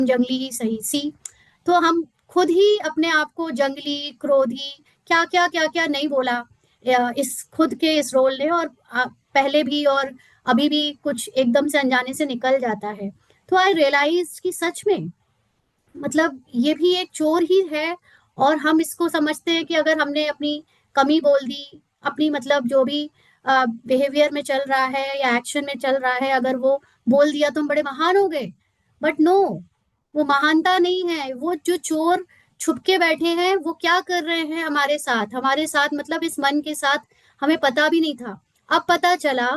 जंगली ही सही सी। तो हम खुद ही अपने आप को जंगली, क्रोधी, क्या क्या क्या क्या नहीं बोला इस खुद के इस रोल ने, और पहले भी और अभी भी कुछ एकदम से अनजाने से निकल जाता है। तो आई रियलाइज कि सच में मतलब ये भी एक चोर ही है। और हम इसको समझते हैं कि अगर हमने अपनी कमी बोल दी, अपनी मतलब जो भी बिहेवियर में चल रहा है या एक्शन में चल रहा है, अगर वो बोल दिया तो हम बड़े महान हो गए। बट नो, वो महानता नहीं है। वो जो चोर छुप के बैठे हैं वो क्या कर रहे हैं हमारे साथ मतलब इस मन के साथ, हमें पता भी नहीं था। अब पता चला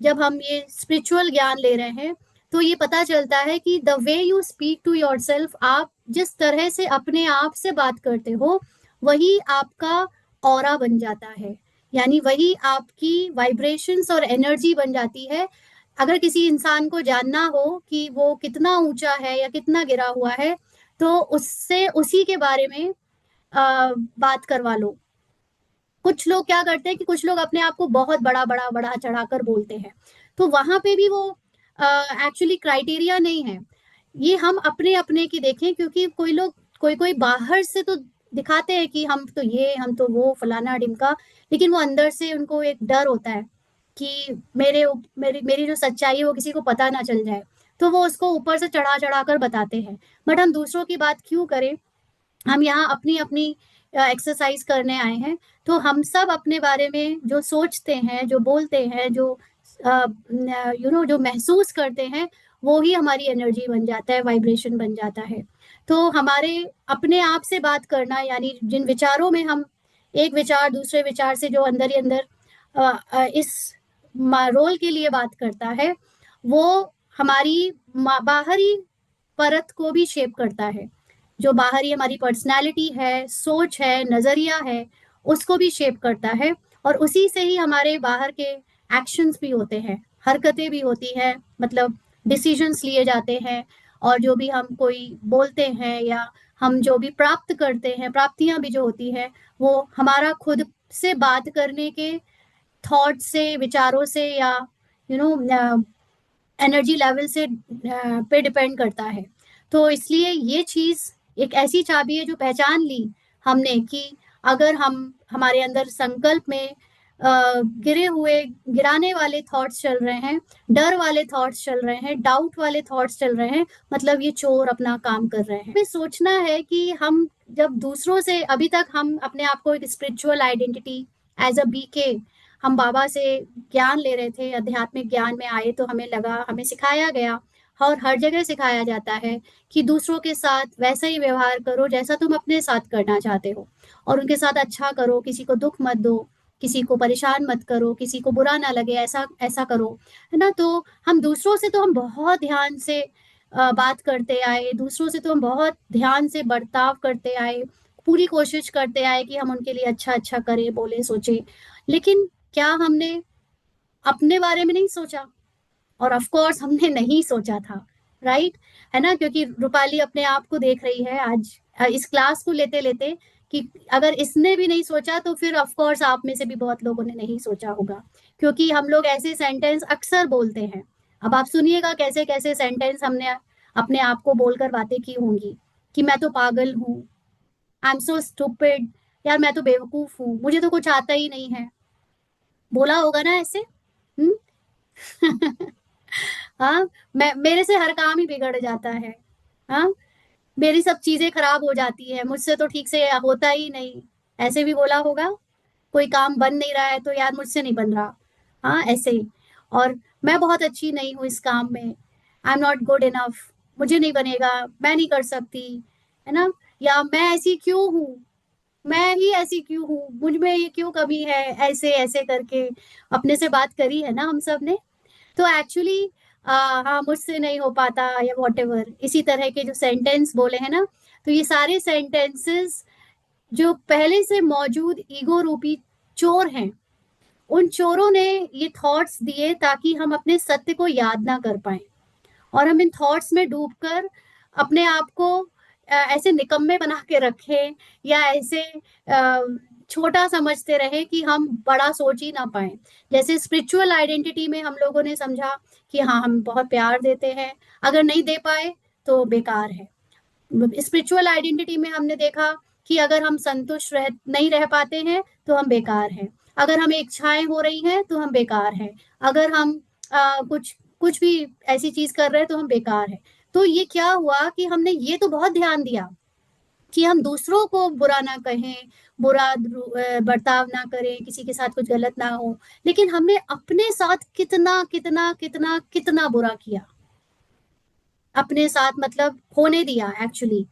जब हम ये स्पिरिचुअल ज्ञान ले रहे हैं, तो ये पता चलता है कि the way you speak to yourself, आप जिस तरह से अपने आप से बात करते हो वही आपका ऑरा बन जाता है। यानी वही आपकी वाइब्रेशंस और एनर्जी बन जाती है। अगर किसी इंसान को जानना हो कि वो कितना ऊंचा है या कितना गिरा हुआ है, तो उससे उसी के बारे में बात करवा लो। कुछ लोग क्या करते हैं कि कुछ लोग अपने आप को बहुत बड़ा बड़ा बड़ा चढ़ाकर बोलते हैं, तो वहां पे भी वो एक्चुअली क्राइटेरिया नहीं है। ये हम अपने अपने की देखें, क्योंकि कोई लोग कोई कोई बाहर से तो दिखाते हैं कि हम तो ये, हम तो वो, फलाना ढिमका, लेकिन वो अंदर से उनको एक डर होता है कि मेरी मेरी जो सच्चाई है वो किसी को पता ना चल जाए, तो वो उसको ऊपर से चढ़ा चढ़ा कर बताते हैं। बट हम दूसरों की बात क्यों करें, हम यहाँ अपनी अपनी एक्सरसाइज करने आए हैं। तो हम सब अपने बारे में जो सोचते हैं, जो बोलते हैं, जो जो महसूस करते हैं, वो ही हमारी एनर्जी बन जाता है, वाइब्रेशन बन जाता है। तो हमारे अपने आप से बात करना, यानी जिन विचारों में हम एक विचार दूसरे विचार से जो अंदर ही अंदर इस रोल के लिए बात करता है, वो हमारी बाहरी परत को भी शेप करता है। जो बाहरी हमारी पर्सनालिटी है, सोच है, नजरिया है, उसको भी शेप करता है। और उसी से ही हमारे बाहर के एक्शंस भी होते हैं, हरकतें भी होती हैं, मतलब डिसीजंस लिए जाते हैं। और जो भी हम कोई बोलते हैं या हम जो भी प्राप्त करते हैं, प्राप्तियां भी जो होती है, वो हमारा खुद से बात करने के थॉट से, विचारों से, या यू नो एनर्जी लेवल से पे डिपेंड करता है। तो इसलिए ये चीज एक ऐसी चाबी है जो पहचान ली हमने कि अगर हम हमारे अंदर संकल्प में गिरे हुए, गिराने वाले थॉट्स चल रहे हैं, डर वाले थॉट्स चल रहे हैं, डाउट वाले थॉट्स चल रहे हैं, मतलब ये चोर अपना काम कर रहे हैं। हमें सोचना है कि हम जब दूसरों से, अभी तक हम अपने आप को एक spiritual identity as a BK, हम बाबा से ज्ञान ले रहे थे, आध्यात्मिक ज्ञान में आए तो हमें लगा, हमें सिखाया गया और हर जगह सिखाया जाता है कि दूसरों के साथ वैसा ही व्यवहार करो जैसा तुम अपने साथ करना चाहते हो, और उनके साथ अच्छा करो, किसी को दुख मत दो, किसी को परेशान मत करो, किसी को बुरा ना लगे, ऐसा ऐसा करो, है ना। तो हम दूसरों से तो हम बहुत ध्यान से बात करते आए, दूसरों से तो हम बहुत ध्यान से बर्ताव करते आए, पूरी कोशिश करते आए कि हम उनके लिए अच्छा अच्छा करें, बोले, सोचे। लेकिन क्या हमने अपने बारे में नहीं सोचा? और ऑफ कोर्स हमने नहीं सोचा था, राइट, है ना। क्योंकि रूपाली अपने आप को देख रही है आज इस क्लास को लेते लेते कि अगर इसने भी नहीं सोचा तो फिर ऑफ कोर्स आप में से भी बहुत लोगों ने नहीं सोचा होगा। क्योंकि हम लोग ऐसे सेंटेंस अक्सर बोलते हैं। अब आप सुनिएगा कैसे कैसे सेंटेंस हमने अपने आप को बोलकर बातें की होंगी कि मैं तो पागल हूँ, आई एम सो स्टूपिड, यार मैं तो बेवकूफ हूँ, मुझे तो कुछ आता ही नहीं है। बोला होगा ना ऐसे? हम्म। हाँ, मैं, मेरे से हर काम ही बिगड़ जाता है। हाँ, मेरी सब चीजें खराब हो जाती है, मुझसे तो ठीक से होता ही नहीं, ऐसे भी बोला होगा। कोई काम बन नहीं रहा है तो यार मुझसे नहीं बन रहा। हाँ, ऐसे ही। और मैं बहुत अच्छी नहीं हूँ इस काम में, I am not good enough, मुझे नहीं बनेगा, मैं नहीं कर सकती, है ना। या मैं ऐसी क्यों हूँ, मैं ही ऐसी क्यों हूँ, मुझ में ये क्यों कमी है, ऐसे ऐसे करके अपने से बात करी है ना हम सब ने। तो एक्चुअली हाँ, मुझसे नहीं हो पाता या वॉट एवर, इसी तरह के जो सेंटेंस बोले हैं ना, तो ये सारे सेंटेंसेस जो पहले से मौजूद ईगो रूपी चोर हैं, उन चोरों ने ये थॉट्स दिए ताकि हम अपने सत्य को याद ना कर पाए, और हम इन थॉट्स में डूबकर अपने आप को ऐसे निकम्मे बना के रखें, या ऐसे छोटा समझते रहे कि हम बड़ा सोच ही ना पाए। जैसे स्पिरिचुअल आइडेंटिटी में हम लोगों ने समझा कि हाँ, हम बहुत प्यार देते हैं, अगर नहीं दे पाए तो बेकार है। स्पिरिचुअल आइडेंटिटी में हमने देखा कि अगर हम संतुष्ट नहीं रह पाते हैं तो हम बेकार हैं, अगर हमें इच्छाएं हो रही हैं तो हम बेकार हैं, अगर हम कुछ कुछ भी ऐसी चीज कर रहे हैं तो हम बेकार हैं। तो ये क्या हुआ कि हमने ये तो बहुत ध्यान दिया कि हम दूसरों को बुरा ना कहें, बर्ताव ना करें, किसी के साथ कुछ गलत ना हो, लेकिन हमने अपने साथ कितना कितना कितना कितना बुरा किया, अपने साथ मतलब होने दिया एक्चुअली।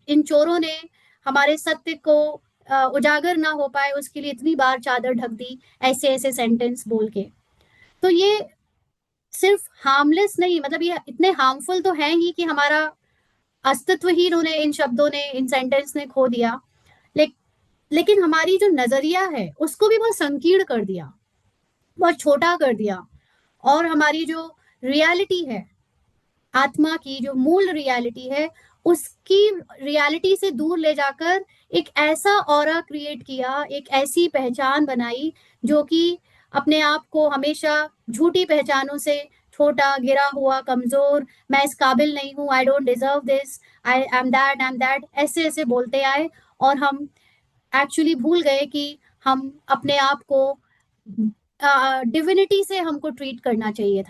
इन चोरों ने हमारे सत्य को उजागर ना हो पाए उसके लिए इतनी बार चादर ढक दी, ऐसे ऐसे सेंटेंस बोल के। तो ये सिर्फ हार्मलेस नहीं, मतलब ये इतने हार्मफुल तो है ही कि हमारा अस्तित्व ही इन्होंने, इन शब्दों ने, इन सेंटेंस ने खो दिया। ले, लेकिन हमारी जो नजरिया है उसको भी बहुत संकीर्ण कर दिया, बहुत छोटा कर दिया। और हमारी जो रियलिटी है, आत्मा की जो मूल रियलिटी है, उसकी रियलिटी से दूर ले जाकर एक ऐसा ऑरा क्रिएट किया, एक ऐसी पहचान बनाई जो कि अपने आप को हमेशा झूठी पहचानों से, छोटा, गिरा हुआ, कमजोर, मैं इस काबिल नहीं हूँ, I don't deserve this, I am that, ऐसे ऐसे बोलते आए। और हम एक्चुअली भूल गए कि हम अपने आप को डिविनिटी से हमको ट्रीट करना चाहिए था।